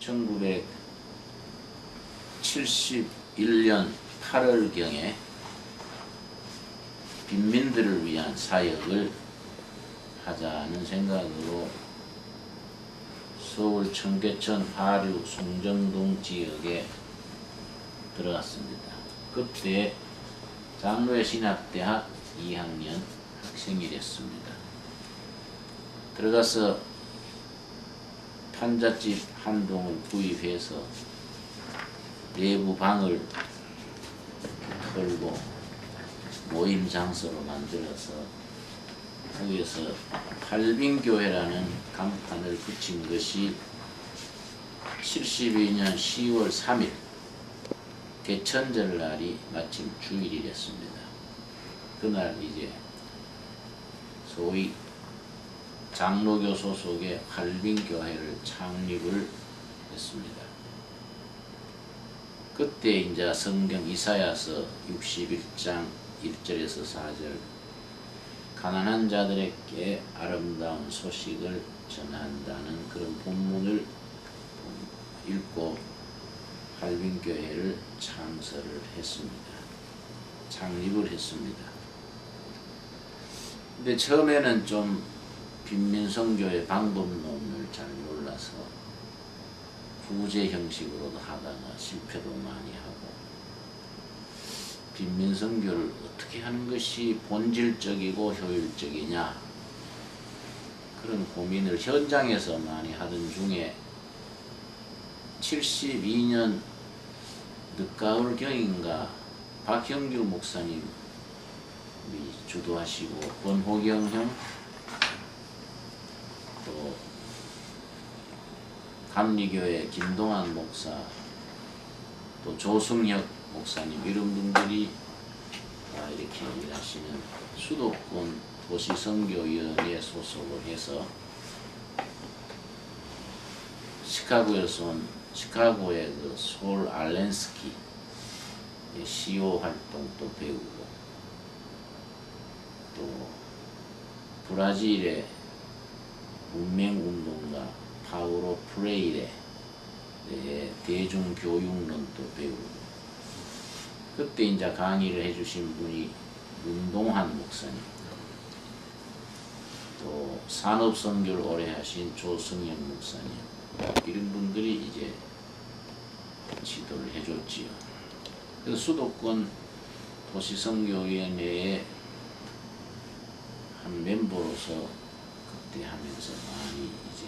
1971년 8월경에 빈민들을 위한 사역을 하자는 생각으로 서울 청계천 하류 숭정동 지역에 들어갔습니다. 그때 장로회 신학대학 2학년 학생이랬습니다. 들어가서 판잣집 한 동을 구입해서 내부 방을 털고 모임 장소로 만들어서 거기에서 할빈교회라는 간판을 붙인 것이 72년 10월 3일 개천절 날이 마침 주일이랬습니다. 그날 이제 소위 장로교 소속의 할빈교회를 창립을 했습니다. 그때 이제 성경 이사야서 61장 1절에서 4절 가난한 자들에게 아름다운 소식을 전한다는 그런 본문을 읽고 할빈교회를 창설을 했습니다. 창립을 했습니다. 근데 처음에는 좀 빈민선교의 방법론을 잘 몰라서 구제 형식으로도 하다가 실패도 많이 하고 빈민선교를 어떻게 하는 것이 본질적이고 효율적이냐 그런 고민을 현장에서 많이 하던 중에 72년 늦가을경인가 박형규 목사님이 주도하시고 권호경 형 또 감리교회 김동환 목사 또 조승혁 목사님 이런 분들이 이렇게 일하시는 수도권 도시선교위원회에 소속을 해서 시카고에서 온 시카고의 그 솔 알렌스키 시오 활동도 배우고 또 브라질의 문명운동가 파우로 프레이레 대중교육론도 배우고 그때 이제 강의를 해주신 분이 윤동환 목사님 또 산업선교를 오래 하신 조승현 목사님 이런 분들이 이제 지도를 해줬지요. 그래서 수도권 도시선교위원회의 한 멤버로서 그때 하면서 많이 이제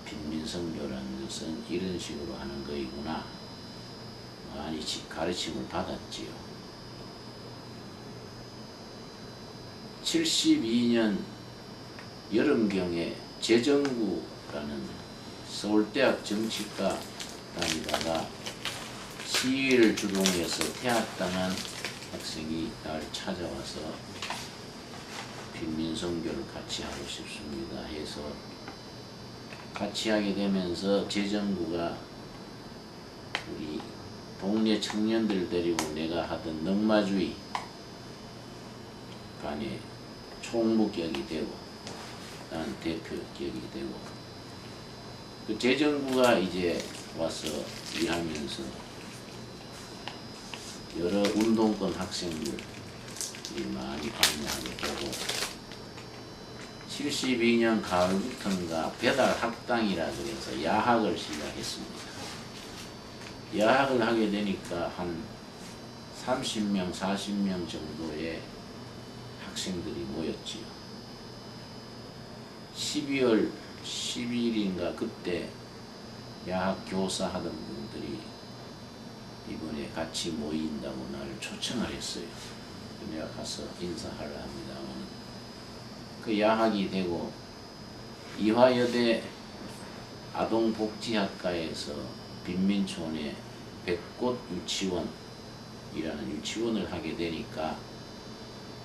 빈민선교라는 것은 이런 식으로 하는 거이구나 많이 가르침을 받았지요. 72년 여름경에 재정구라는 서울대학 정치과 다니다가 시위를 주동해서 퇴학당한 학생이 날 찾아와서 빈민선교를 같이 하고 싶습니다 해서 같이 하게 되면서 재정부가 우리 동네 청년들 데리고 내가 하던 넉마주의 반에 총무격이 되고 난 대표격이 되고 그 재정부가 이제 와서 일하면서 여러 운동권 학생들이 많이 방문하게 되고 72년 가을부터인가 배달 학당이라 그래서 야학을 시작했습니다. 야학을 하게 되니까 한 30명, 40명 정도의 학생들이 모였지요. 12월 10일인가 그때 야학 교사 하던 분들이 이번에 같이 모인다고 나를 초청을 했어요. 내가 가서 인사하려 합니다만 그 야학이 되고 이화여대 아동복지학과에서 빈민촌에 백꽃 유치원이라는 유치원을 하게 되니까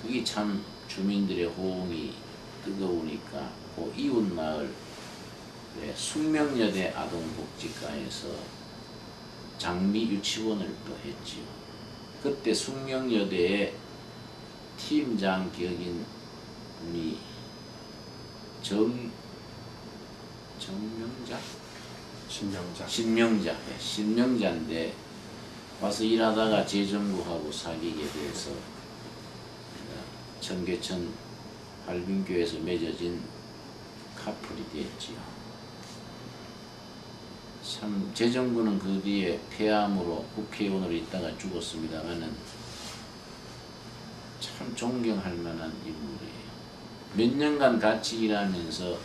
그게 참 주민들의 호응이 뜨거우니까 그 이웃마을 숙명여대 아동복지과에서 장미 유치원을 또 했지요. 그때 숙명여대의 팀장 격인 분이 정명자 신명자. 예, 신명자인데 와서 일하다가 재정부하고 사귀게 돼서 청계천 할빈교에서 맺어진 카풀이 됐지요. 참 재정부는 그 뒤에 폐암으로 국회의원으로 있다가 죽었습니다만은 참 존경할 만한 인물이에요. 몇 년간 같이 일하면서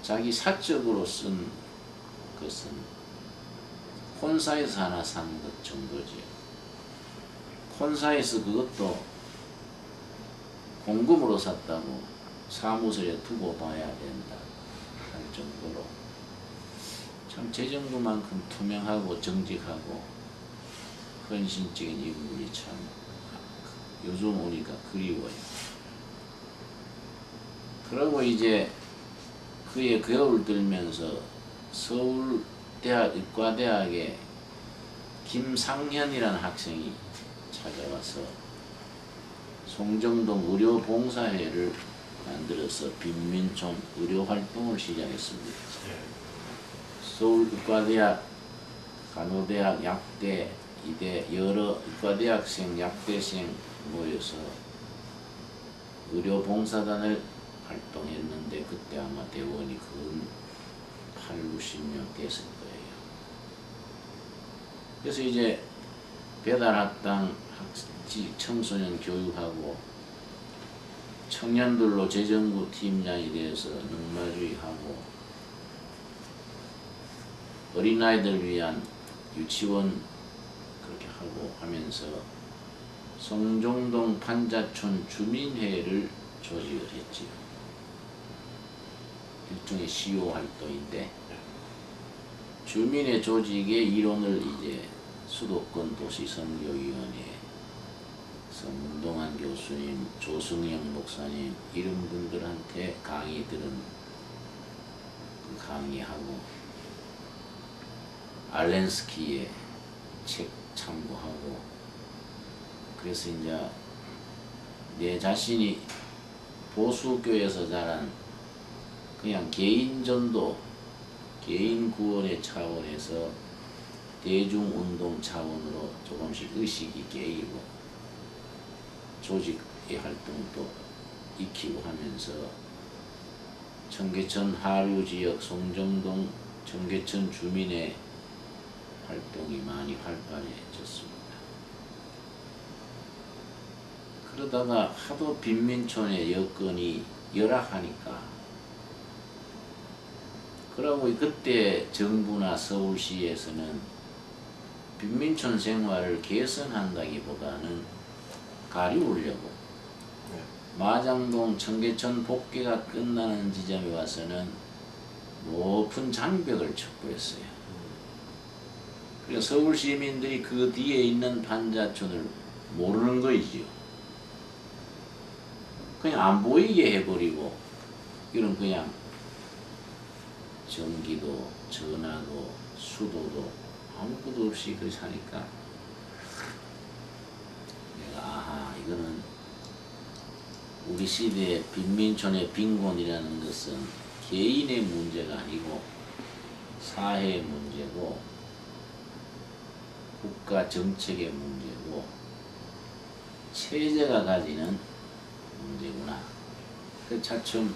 자기 사적으로 쓴 것은 콘사에서 하나 산 것 정도지요. 콘사에서 그것도 공금으로 샀다고 사무실에 두고 봐야 된다 할 정도로 참 재정부만큼 투명하고 정직하고 헌신적인 인물이 참 요즘 오니까 그리워요. 그러고 이제 그의 겨울 들면서 서울대학 의과대학에 김상현이라는 학생이 찾아와서 송정동 의료봉사회를 만들어서 빈민촌 의료활동을 시작했습니다. 서울의과대학, 간호대학, 약대, 이대 여러 의과대학생, 약대생 모여서 의료봉사단을 활동했는데 그때 아마 대원이 근 8, 90명 됐을 거예요. 그래서 이제 배달학당 청소년 교육하고 청년들로 재정부 팀장이 되어서 넉마주의하고 어린아이들 위한 유치원 그렇게 하고 하면서 성종동 판자촌 주민회를 조직을 했지요. 일종의 시효 활동인데 주민회 조직의 이론을 이제 수도권 도시선교위원회 문동환 교수님, 조승영 목사님 이런 분들한테 강의들은 강의하고 알렌스키의 책 참고하고 그래서 이제 내 자신이 보수교회에서 자란 그냥 개인 전도, 개인 구원의 차원에서 대중운동 차원으로 조금씩 의식이 깨이고 조직의 활동도 익히고 하면서 청계천 하류 지역 송정동 청계천 주민의 활동이 많이 활발해졌습니다. 그러다가 하도 빈민촌의 여건이 열악하니까 그러고 그때 정부나 서울시에서는 빈민촌 생활을 개선한다기보다는 가리우려고 마장동 청계천 복개가 끝나는 지점에 와서는 높은 장벽을 척부했어요. 그래서 서울 시민들이 그 뒤에 있는 판자촌을 모르는 거이지요. 그냥 안 보이게 해버리고 이런 그냥 전기도 전화도 수도도 아무것도 없이 그렇게 사니까 내가 아하 이거는 우리 시대의 빈민촌의 빈곤이라는 것은 개인의 문제가 아니고 사회의 문제고 국가 정책의 문제고 체제가 가지는 문제구나. 그 차츰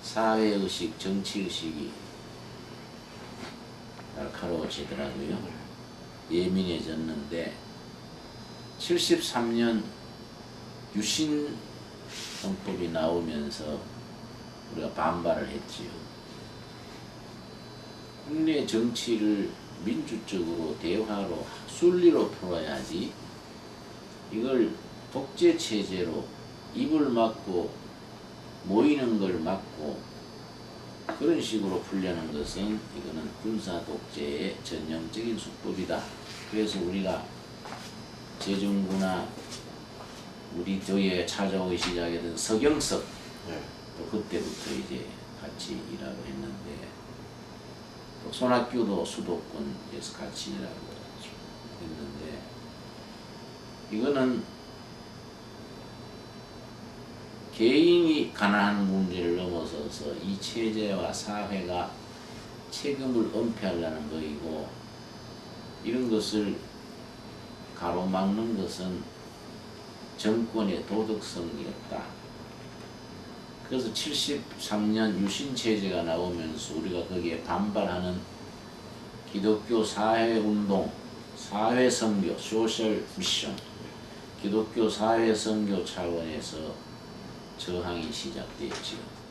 사회의식, 정치의식이 날카로워지더라고요. 예민해졌는데 73년 유신헌법이 나오면서 우리가 반발을 했지요. 국내 정치를 민주적으로 대화로 순리로 풀어야지 이걸 독재체제로 입을 막고 모이는 걸 막고 그런 식으로 풀려는 것은 이거는 군사 독재의 전형적인 수법이다. 그래서 우리가 재정부나 우리 교회에 찾아오기 시작했던 서경석 또 그때부터 이제 같이 일하고 했는데 또 손학규도 수도권에서 같이 일하고 했는데 이거는 개인이 가난한 문제를 넘어서서 이 체제와 사회가 책임을 은폐하려는 거이고, 이런 것을 가로막는 것은 정권의 도덕성이 없다. 그래서 73년 유신체제가 나오면서 우리가 거기에 반발하는 기독교 사회운동, 사회선교, 소셜 미션, 기독교 사회선교 차원에서 저항이 시작됐지요.